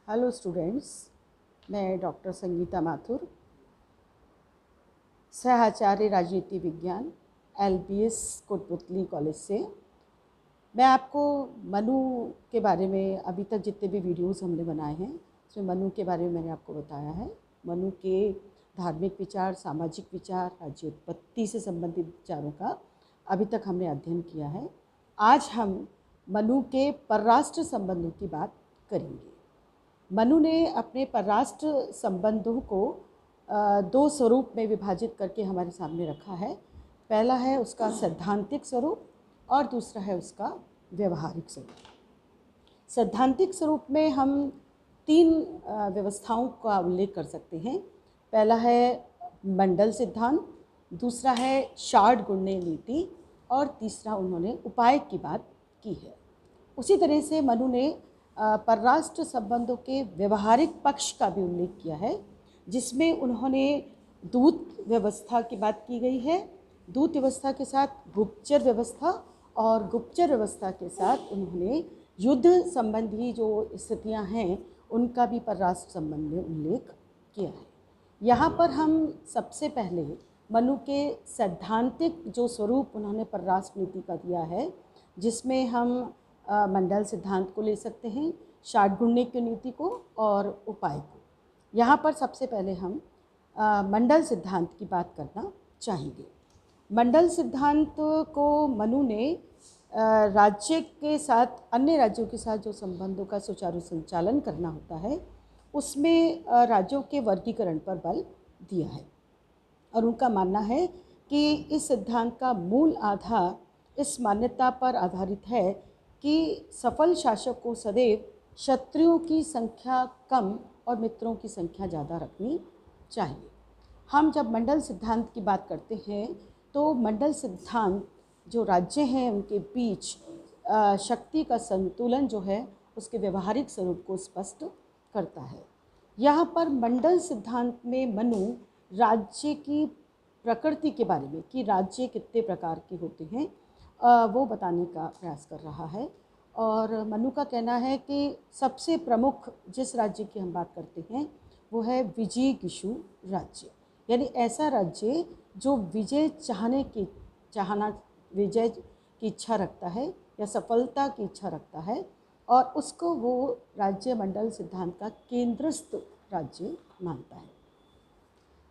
Hello students, मैं doctor Sangeeta Mathur, सह राजनीति विज्ञान LBS कोटपुतली कॉलेज से। मैं आपको मनु के बारे में अभी तक जितने भी वीडियोस हमने बनाए हैं उसमें मनु के बारे में मैंने आपको बताया है। मनु के धार्मिक विचार, सामाजिक विचार, राज्य उत्पत्ति से संबंधित विचारों का अभी तक हमने अध्ययन किया है। आज हम मनु के परराष्ट्र संबंधों की बात करेंगे। मनु ने अपने परराष्ट्र संबंधों को दो स्वरूप में विभाजित करके हमारे सामने रखा है। पहला है उसका सैद्धांतिक स्वरूप और दूसरा है उसका व्यवहारिक स्वरूप। सैद्धांतिक स्वरूप में हम तीन व्यवस्थाओं का उल्लेख कर सकते हैं। पहला है मंडल सिद्धांत, दूसरा है षाड्गुण्य नीति और तीसरा उन्होंने उपाय की बात की है। उसी तरह से मनु ने परराष्ट्र संबंधों के व्यवहारिक पक्ष का भी उल्लेख किया है, जिसमें उन्होंने दूत व्यवस्था की बात की गई है। दूत व्यवस्था के साथ गुप्तचर व्यवस्था और गुप्तचर व्यवस्था के साथ उन्होंने युद्ध संबंधी जो स्थितियां हैं उनका भी परराष्ट्र संबंध में उल्लेख किया है। यहाँ पर हम सबसे पहले मनु के सैद्धांतिक जो स्वरूप उन्होंने परराष्ट्र नीति का दिया है, जिसमें हम मंडल सिद्धांत को ले सकते हैं, षाड्गुण्य की नीति को और उपाय को। यहाँ पर सबसे पहले हम मंडल सिद्धांत की बात करना चाहेंगे। मंडल सिद्धांत को मनु ने राज्य के साथ, अन्य राज्यों के साथ जो संबंधों का सुचारू संचालन करना होता है उसमें राज्यों के वर्गीकरण पर बल दिया है। और उनका मानना है कि इस सिद्धांत का मूल आधार इस मान्यता पर आधारित है कि सफल शासक को सदैव शत्रुओं की संख्या कम और मित्रों की संख्या ज़्यादा रखनी चाहिए। हम जब मंडल सिद्धांत की बात करते हैं तो मंडल सिद्धांत जो राज्य हैं उनके बीच शक्ति का संतुलन जो है उसके व्यवहारिक स्वरूप को स्पष्ट करता है। यहाँ पर मंडल सिद्धांत में मनु राज्य की प्रकृति के बारे में, कि राज्य कितने प्रकार के होते हैं, वो बताने का प्रयास कर रहा है। और मनु का कहना है कि सबसे प्रमुख जिस राज्य की हम बात करते हैं वो है विजिगीषु राज्य, यानी ऐसा राज्य जो विजय की इच्छा रखता है या सफलता की इच्छा रखता है, और उसको वो राज्य मंडल सिद्धांत का केंद्रस्थ राज्य मानता है।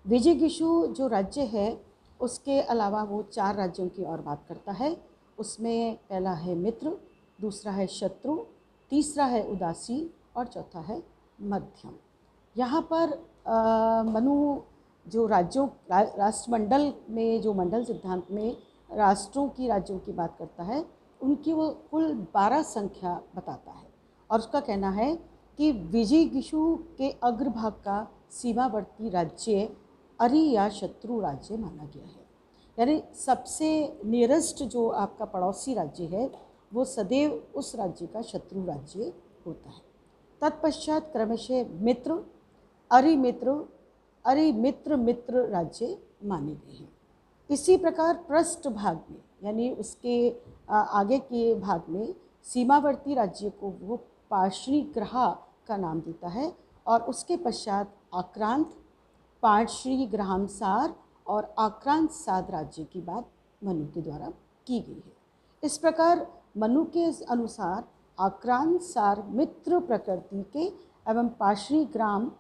विजिगीषु जो राज्य है उसके अलावा वो 4 राज्यों की और बात करता है। उसमें पहला है मित्र, दूसरा है शत्रु, तीसरा है उदासीन और चौथा है मध्यम। यहाँ पर मनु जो राष्ट्रमंडल में, जो मंडल सिद्धांत में राष्ट्रों की, राज्यों की बात करता है, उनकी वो कुल 12 संख्या बताता है। और उसका कहना है कि विजिगीषु के अग्रभाग का सीमावर्ती राज्य अरि या शत्रु राज्य माना गया है। यानी सबसे नियरेस्ट जो आपका पड़ोसी राज्य है वो सदैव उस राज्य का शत्रु राज्य होता है। तत्पश्चात क्रमशः मित्र, अरि मित्र राज्य माने गए हैं। इसी प्रकार पृष्ठभाग में, यानी उसके आगे के भाग में सीमावर्ती राज्य को वो पार्श्वीग्रह का नाम देता है, और उसके पश्चात आक्रांत, पार्श्वीग्रहांसार और आक्रांत साध राज्य की बात मनु के द्वारा की गई है। इस प्रकार मनु के अनुसार आक्रांत सार मित्र प्रकृति के एवं पार्श्वीग्राम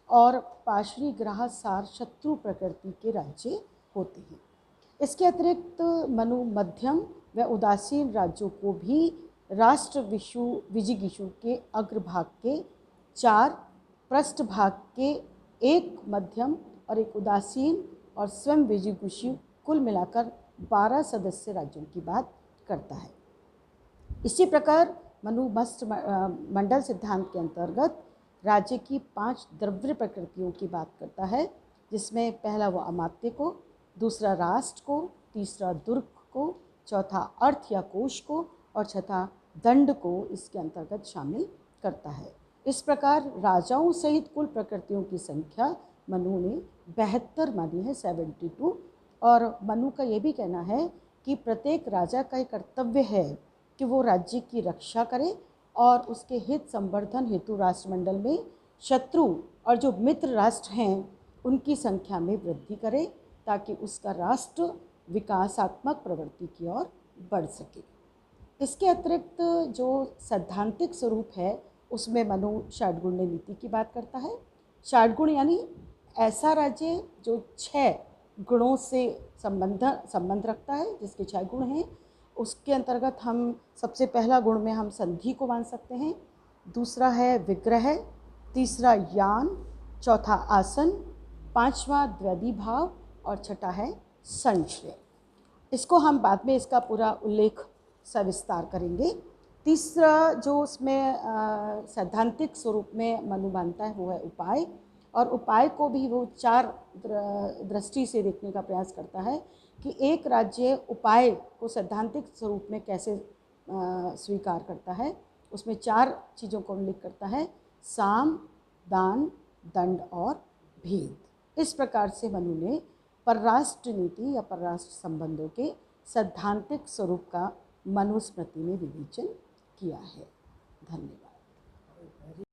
और पार्श्वीग्रह सार शत्रु प्रकृति के राज्य होते हैं। इसके अतिरिक्त मनु मध्यम व उदासीन राज्यों को भी राष्ट्र विजिगीषु के अग्रभाग के 4, पृष्ठभाग के 1 मध्यम और 1 उदासीन और स्वयं विजिगीषु कुल मिलाकर 12 सदस्य राज्यों की बात करता है। इसी प्रकार मनु मंडल सिद्धांत के अंतर्गत राज्य की 5 द्रव्य प्रकृतियों की बात करता है, जिसमें पहला वो अमात्य को, दूसरा राष्ट्र को, तीसरा दुर्ग को, चौथा अर्थ या कोश को और छठा दंड को इसके अंतर्गत शामिल करता है। इस प्रकार राजाओं सहित कुल प्रकृतियों की संख्या मनु ने 72 मानी है, 72। और मनु का ये भी कहना है कि प्रत्येक राजा का एक कर्तव्य है कि वो राज्य की रक्षा करे और उसके हित संवर्धन हेतु राष्ट्रमंडल में शत्रु और जो मित्र राष्ट्र हैं उनकी संख्या में वृद्धि करे, ताकि उसका राष्ट्र विकासात्मक प्रवृत्ति की ओर बढ़ सके। इसके अतिरिक्त जो सैद्धांतिक स्वरूप है उसमें मनु षाडगुण्य नीति की बात करता है। षाडगुण यानी ऐसा राज्य जो 6 गुणों से संबंध रखता है, जिसके 6 गुण हैं। उसके अंतर्गत हम सबसे पहला गुण में हम संधि को मान सकते हैं, दूसरा है विग्रह, तीसरा यान, चौथा आसन, पांचवा द्वैधी भाव और छठा है संशय। इसको हम बाद में इसका पूरा उल्लेख सविस्तार करेंगे। तीसरा जो उसमें सैद्धांतिक स्वरूप में मनु मानता है वो है उपाय, और उपाय को भी वो 4 दृष्टि से देखने का प्रयास करता है कि एक राज्य उपाय को सैद्धांतिक स्वरूप में कैसे स्वीकार करता है। उसमें 4 चीज़ों को उल्लेख करता है, साम, दान, दंड और भेद। इस प्रकार से मनु ने परराष्ट्र नीति या परराष्ट्र संबंधों के सैद्धांतिक स्वरूप का मनुस्मृति में विवेचन किया है। धन्यवाद।